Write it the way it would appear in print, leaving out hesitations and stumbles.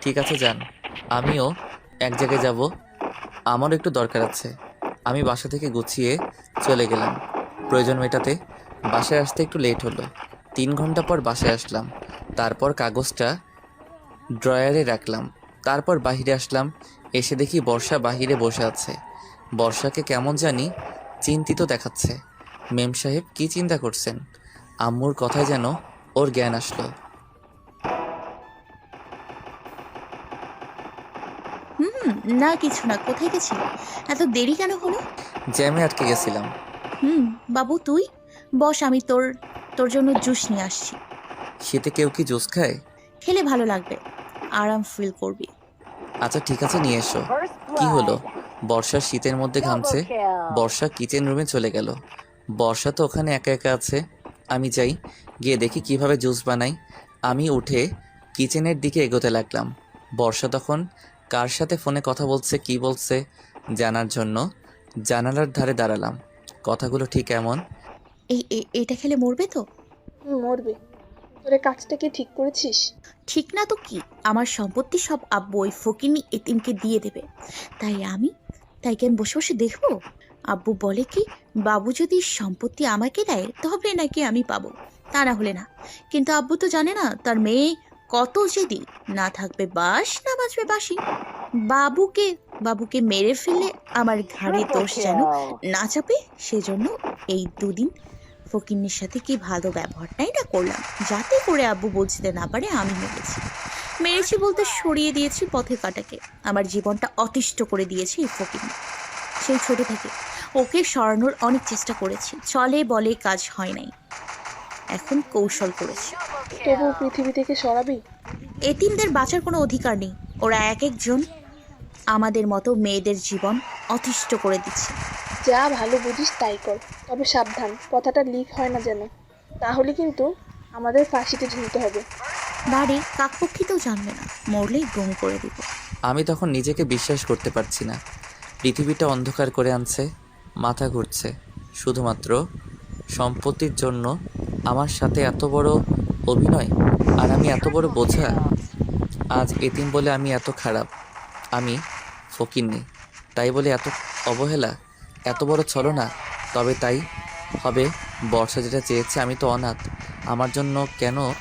ঠিক আছে যান, আমিও এক জায়গায় যাব, আমারও একটু দরকার আছে। আমি বাসা থেকে গুছিয়ে চলে গেলাম প্রয়োজন মেটাতে। বাসায় আসতে একটু লেট হলো। 3 ঘন্টা পর বাসায় আসলাম। তারপর কাগজটা ড্রয়ারে রাখলাম। তারপর বাহিরে আসলাম। এসে দেখি বর্ষা বাহিরে বসে আছে। বর্ষাকে কেমন জানি চিন্তিত দেখাচ্ছে। মেম সাহেব কি চিন্তা করছেন? আম্মুর কথায় যেন ওর জ্ঞান আসলো। হুম, না কিছু না। কোথায় গেছিলি? এত দেরি কেন হলো? জ্যামে আটকে গেছিলাম। হুম, বাবু তুই বস, আমি তোর তোর জন্য জুস নিয়ে আসছি। শীতে কেউ কি জুস খায়? খেলে ভালো লাগবে, আরাম ফিল করবি। আচ্ছা ঠিক আছে, নিয়ে এসো। First কি হলো? blood. বর্ষা শীতের মধ্যে Double ঘামছে। kill. বর্ষা কিচেন রুমে চলে গেল। বর্ষা তো ওখানে একা একা আছে। আমি যাই, গিয়ে দেখি কিভাবে জুস বানাই। আমি উঠে কিচেনের দিকে এগোতে লাগলাম। বর্ষা তখন কার সাথে ফোনে কথা বলছে, কি বলছে জানার জন্য জানালার ধারে দাঁড়ালাম। কথাগুলো ঠিক এমন। এটা খেলে মরবে তো? মরবে। তোর এই কাজটা কি ঠিক করেছিস? ঠিক না তো কি? আমার সম্পত্তি সব আব্বু ওই ফকিন্নি এতিমকে দিয়ে দেবে। তাই কি আমি বসে বসে দেখবো? আব্বু বলে কি, বাবু যদি সম্পত্তি আমাকে দেয় তবে নাকি আমি পাবো, তা না হলে না। কিন্তু আব্বু তো জানে না তার মেয়ে কত জেদি। না থাকবে বাঁশ, না বাজবে বাঁশি। বাবুকে বাবুকে মেরে ফেললে আমার ঘাড়ে Triple দোষ যেন kill. না চাপে, সেজন্য এই দুদিন ফকিন্নির সাথে কি ভালো ব্যবহারটাই না করলাম, যাতে করে আব্বু বুঝতে না পারে আমি মেরেছি। মেরেছি বলতে সরিয়ে দিয়েছি পথে কাটাকে। আমার জীবনটা অতিষ্ঠ করে দিয়েছি এই ফকিন্নি। সেই ছোট থেকে ওকে সরানোর অনেক চেষ্টা করেছি, চলে বলে কাজ হয় নাই। এখন কৌশল করেছি। তবু পৃথিবী থেকে সরাবি? এতিমদের বাঁচার কোনো অধিকার নেই। ওরা এক একজন আমাদের মতো মেয়েদের জীবন অতিষ্ঠ করে দিচ্ছে। যা ভালো বুঝিস তাই কর, তবে সাবধান কথাটা লিক হয় না যেন, তাহলে কিন্তু আমাদের ফাঁসিতে ঝুলতে হবে। বাড়ি কাকপক্ষিতেও জানবে না, মরলেই গুম করে দিব। আমি তখন নিজেকে বিশ্বাস করতে পারছি না। পৃথিবীটা অন্ধকার করে আনছে, মাথা ঘুরছে। শুধুমাত্র সম্পত্তির জন্য আমার সাথে এত বড় অভিনয়, আর আমি এত বড় বোঝা। আজ এতিম বলে আমি এত খারাপ, আমি ফকিন্নি তাই বলে এত অবহেলা, এত বড় ছলনা। তবে তাই হবে। বর্ষা যেটা চেয়েছে, আমি তো অনাথ। আমার জন্য কেন